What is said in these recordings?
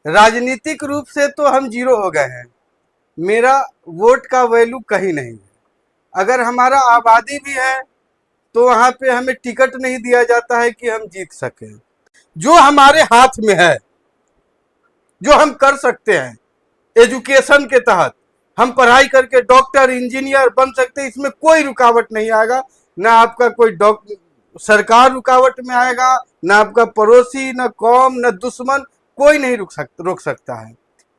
राजनीतिक रूप से तो हम जीरो हो गए हैं। मेरा वोट का वैल्यू कहीं नहीं है। अगर हमारा आबादी भी है तो वहां पे हमें टिकट नहीं दिया जाता है कि हम जीत सकें। जो हमारे हाथ में है, जो हम कर सकते हैं, एजुकेशन के तहत हम पढ़ाई करके डॉक्टर इंजीनियर बन सकते हैं, इसमें कोई रुकावट नहीं आएगा। ना आपका कोई सरकार रुकावट में आएगा, ना आपका पड़ोसी, ना कौम, ना दुश्मन, कोई नहीं रोक सकता है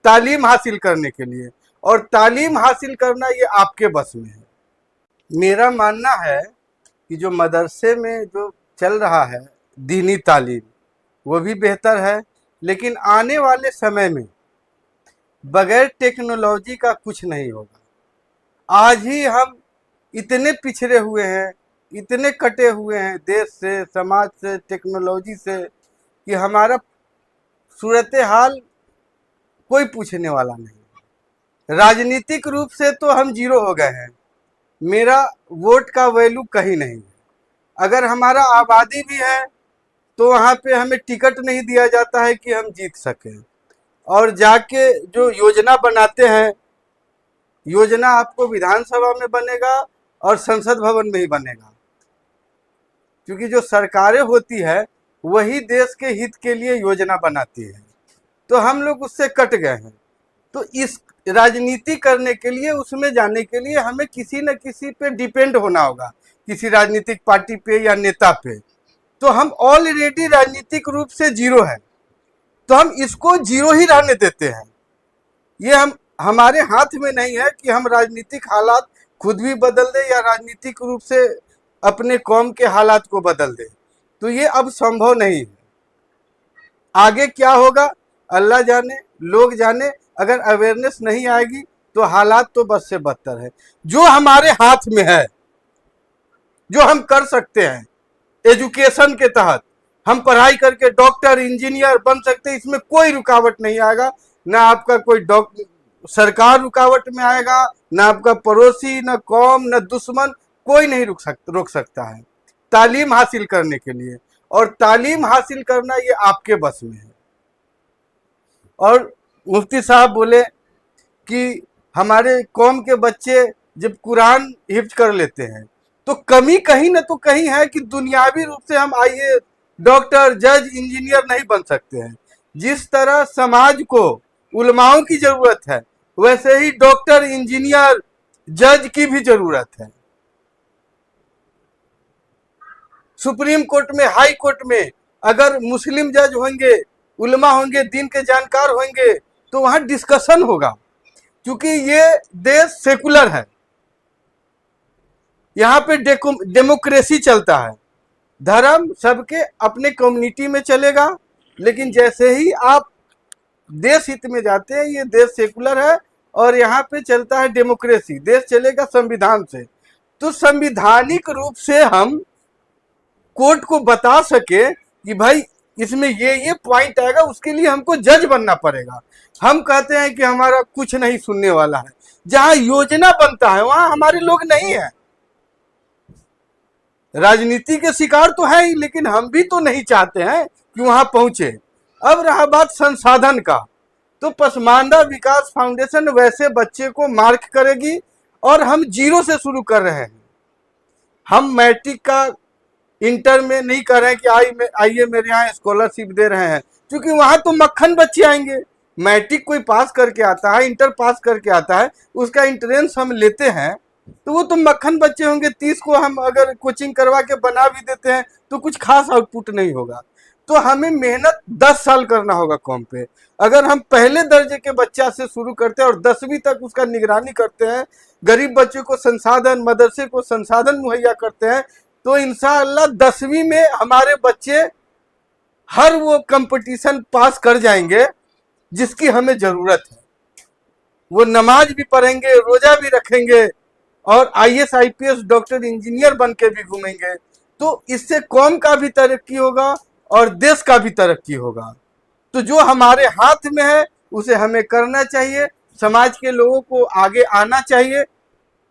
तालीम हासिल करने के लिए। और तालीम हासिल करना ये आपके बस में है। मेरा मानना है कि जो मदरसे में जो चल रहा है दीनी तालीम, वो भी बेहतर है, लेकिन आने वाले समय में बगैर टेक्नोलॉजी का कुछ नहीं होगा। आज ही हम इतने पिछड़े हुए हैं, इतने कटे हुए हैं देश से, समाज से, टेक्नोलॉजी से, कि हमारा सूरत हाल कोई पूछने वाला नहीं। राजनीतिक रूप से तो हम जीरो हो गए हैं। मेरा वोट का वैल्यू कहीं नहीं है। अगर हमारा आबादी भी है तो वहाँ पे हमें टिकट नहीं दिया जाता है कि हम जीत सकें। और जाके जो योजना बनाते हैं, योजना आपको विधानसभा में बनेगा और संसद भवन में ही बनेगा, क्योंकि जो सरकारें होती है वही देश के हित के लिए योजना बनाती है। तो हम लोग उससे कट गए हैं। तो इस राजनीति करने के लिए, उसमें जाने के लिए हमें किसी न किसी पे डिपेंड होना होगा, किसी राजनीतिक पार्टी पे या नेता पे। तो हम ऑलरेडी राजनीतिक रूप से जीरो है, तो हम इसको जीरो ही रहने देते हैं। ये हमारे हाथ में नहीं है कि हम राजनीतिक हालात खुद भी बदल दें या राजनीतिक रूप से अपने कौम के हालात को बदल दें। तो ये अब संभव नहीं है। आगे क्या होगा अल्लाह जाने, लोग जाने। अगर अवेयरनेस नहीं आएगी तो हालात तो बस से बदतर है। जो हमारे हाथ में है, जो हम कर सकते हैं, एजुकेशन के तहत हम पढ़ाई करके डॉक्टर इंजीनियर बन सकते हैं, इसमें कोई रुकावट नहीं आएगा। ना आपका कोई सरकार रुकावट में आएगा, ना आपका पड़ोसी, ना कौम, ना दुश्मन, कोई नहीं रोक सकता है तालीम हासिल करने के लिए। और तालीम हासिल करना ये आपके बस में है। और मुफ्ती साहब बोले कि हमारे कौम के बच्चे जब कुरान हिफ्ज कर लेते हैं तो कमी कहीं ना तो कहीं है कि दुनियावी रूप से हम आईएएस, डॉक्टर, जज, इंजीनियर नहीं बन सकते हैं। जिस तरह समाज को उलमाओं की जरूरत है, वैसे ही डॉक्टर, इंजीनियर, जज की भी जरूरत है। सुप्रीम कोर्ट में, हाई कोर्ट में अगर मुस्लिम जज होंगे, उलमा होंगे, दीन के जानकार होंगे, तो वहां डिस्कशन होगा, क्योंकि ये देश सेकुलर है। यहाँ पे डेमोक्रेसी चलता है। धर्म सबके अपने कम्युनिटी में चलेगा, लेकिन जैसे ही आप देश हित में जाते हैं, ये देश सेकुलर है और यहाँ पे चलता है डेमोक्रेसी, देश चलेगा संविधान से। तो संविधानिक रूप से हम कोर्ट को बता सके कि भाई इसमें ये पॉइंट आएगा, उसके लिए हमको जज बनना पड़ेगा। हम कहते हैं कि हमारा कुछ नहीं सुनने वाला है। जहां योजना बनता है वहां हमारे लोग नहीं है। राजनीति के शिकार तो है ही, लेकिन हम भी तो नहीं चाहते हैं कि वहां पहुंचे। अब रहा बात संसाधन का, तो पसमानदा विकास फाउंडेशन वैसे बच्चे को मार्क करेगी, और हम जीरो से शुरू कर रहे हैं। हम मैट्रिक का इंटर में नहीं कर रहे हैं कि आइए मेरे यहाँ स्कॉलरशिप दे रहे हैं, क्योंकि वहां तो मक्खन बच्चे आएंगे। मैट्रिक कोई पास करके आता है, इंटर पास करके आता है, उसका इंट्रेंस हम लेते हैं, तो वो तो मक्खन बच्चे होंगे। 30 को हम अगर कोचिंग करवा के बना भी देते हैं तो कुछ खास आउटपुट नहीं होगा। तो हमें मेहनत 10 साल करना होगा कॉम पे। अगर हम पहले दर्जे के बच्चा से शुरू करते हैं और 10वीं तक उसका निगरानी करते हैं, गरीब बच्चों को संसाधन, मदरसे को संसाधन मुहैया करते हैं, तो इंशाअल्लाह 10वीं में हमारे बच्चे हर वो कंपटीशन पास कर जाएंगे जिसकी हमें जरूरत है। वो नमाज भी पढ़ेंगे, रोजा भी रखेंगे, और आईएएस, आईपीएस, डॉक्टर, इंजीनियर बन के भी घूमेंगे। तो इससे कौम का भी तरक्की होगा और देश का भी तरक्की होगा। तो जो हमारे हाथ में है उसे हमें करना चाहिए। समाज के लोगों को आगे आना चाहिए।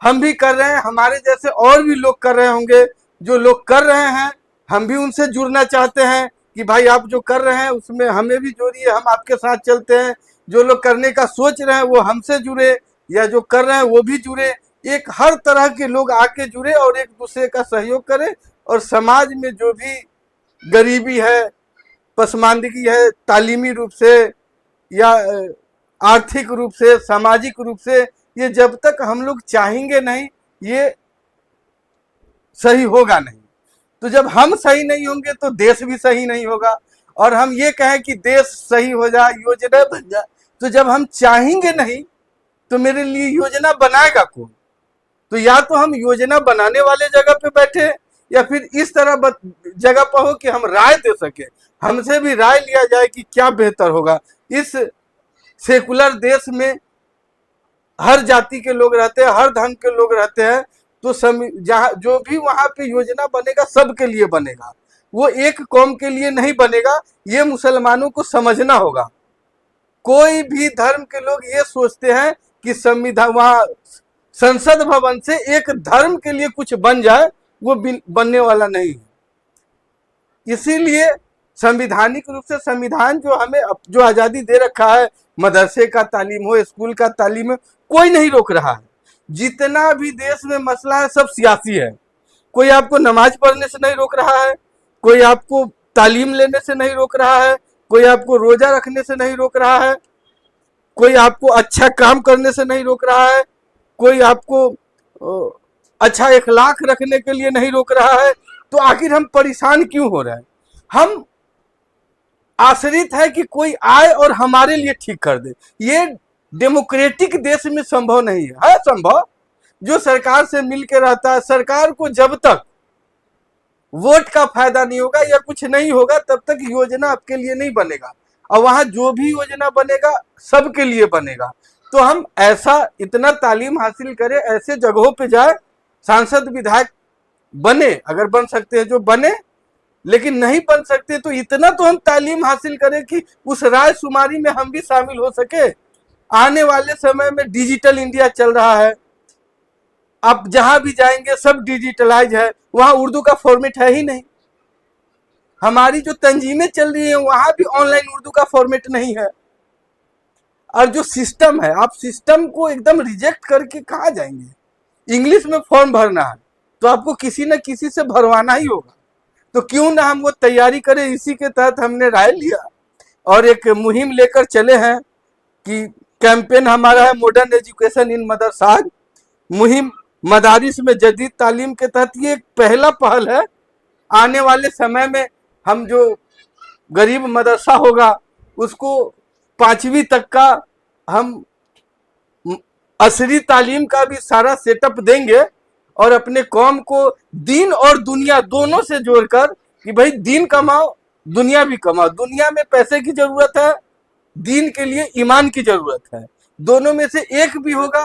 हम भी कर रहे हैं, हमारे जैसे और भी लोग कर रहे होंगे। जो लोग कर रहे हैं हम भी उनसे जुड़ना चाहते हैं, कि भाई आप जो कर रहे हैं उसमें हमें भी जोड़िए, हम आपके साथ चलते हैं, जो लोग करने का सोच रहे हैं वो हमसे जुड़े, या जो कर रहे हैं वो भी जुड़े। एक हर तरह के लोग आके जुड़े और एक दूसरे का सहयोग करें, और समाज में जो भी गरीबी है, पसमानदगी है, तालीमी रूप से या आर्थिक रूप से, सामाजिक रूप से, ये जब तक हम लोग चाहेंगे नहीं, ये सही होगा नहीं। तो जब हम सही नहीं होंगे तो देश भी सही नहीं होगा। और हम ये कहें कि देश सही हो जाए, योजना बन जाए, तो जब हम चाहेंगे नहीं तो मेरे लिए योजना बनाएगा कौन? तो या तो हम योजना बनाने वाले जगह पे बैठे, या फिर इस तरह जगह पर हो कि हम राय दे सके, हमसे भी राय लिया जाए कि क्या बेहतर होगा। इस सेकुलर देश में हर जाति के लोग रहते हैं, हर धर्म के लोग रहते हैं, तो जहाँ जो भी वहां पे योजना बनेगा सबके लिए बनेगा, वो एक कौम के लिए नहीं बनेगा। ये मुसलमानों को समझना होगा। कोई भी धर्म के लोग ये सोचते हैं कि संविधान, वहां संसद भवन से एक धर्म के लिए कुछ बन जाए, वो बनने वाला नहीं है। इसीलिए संविधानिक रूप से संविधान जो हमें जो आजादी दे रखा है, मदरसे का तालीम हो, स्कूल का तालीम हो, कोई नहीं रोक रहा है। जितना भी देश में मसला है सब सियासी है। कोई आपको नमाज पढ़ने से नहीं रोक रहा है, कोई आपको तालीम लेने से नहीं रोक रहा है, कोई आपको रोजा रखने से नहीं रोक रहा है, कोई आपको अच्छा काम करने से नहीं रोक रहा है, कोई आपको अच्छा इखलाक रखने के लिए नहीं रोक रहा है। तो आखिर हम परेशान क्यों हो रहे हैं? हम आश्रित है कि कोई आए और हमारे लिए ठीक कर दे। ये डेमोक्रेटिक देश में संभव नहीं है। संभव जो सरकार से मिलकर रहता है, सरकार को जब तक वोट का फायदा नहीं होगा या कुछ नहीं होगा तब तक योजना आपके लिए नहीं बनेगा, और वहां जो भी योजना बनेगा सबके लिए बनेगा। तो हम ऐसा इतना तालीम हासिल करें, ऐसे जगहों पे जाए, सांसद विधायक बने, अगर बन सकते हैं जो बने, लेकिन नहीं बन सकते तो इतना तो हम तालीम हासिल करें कि उस राय शुमारी में हम भी शामिल हो सके। आने वाले समय में डिजिटल इंडिया चल रहा है, आप जहां भी जाएंगे सब डिजिटलाइज है, वहां उर्दू का फॉर्मेट है ही नहीं। हमारी जो तंजीमें चल रही है वहां भी ऑनलाइन उर्दू का फॉर्मेट नहीं है। और जो सिस्टम है, आप सिस्टम को एकदम रिजेक्ट करके कहाँ जाएंगे? इंग्लिश में फॉर्म भरना है तो आपको किसी न किसी से भरवाना ही होगा, तो क्यों ना हम वो तैयारी करें। इसी के तहत हमने राय लिया और एक मुहिम लेकर चले हैं कि कैंपेन हमारा है मॉडर्न एजुकेशन इन मदरसा। मुहिम मदारिस में जदीद तालीम के तहत ये एक पहला पहल है। आने वाले समय में हम जो गरीब मदरसा होगा उसको 5वीं तक का हम असरी तालीम का भी सारा सेटअप देंगे, और अपने कौम को दीन और दुनिया दोनों से जोड़कर कि भाई दीन कमाओ, दुनिया भी कमाओ। दुनिया में पैसे की जरूरत है, दीन के लिए ईमान की जरूरत है। दोनों में से एक भी होगा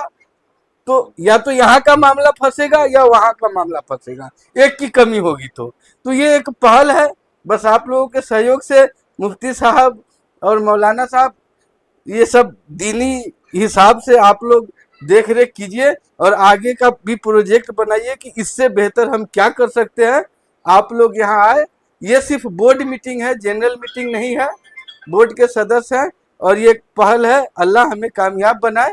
तो या तो यहाँ का मामला फंसेगा या वहां का मामला फंसेगा, एक की कमी होगी तो ये एक पहल है। बस आप लोगों के सहयोग से मुफ्ती साहब और मौलाना साहब ये सब दीनी हिसाब से आप लोग देख रेख कीजिए और आगे का भी प्रोजेक्ट बनाइए कि इससे बेहतर हम क्या कर सकते हैं। आप लोग यहाँ आए, ये सिर्फ बोर्ड मीटिंग है, जनरल मीटिंग नहीं है। बोर्ड के सदस्य हैं और ये एक पहल है। अल्लाह हमें कामयाब बनाए।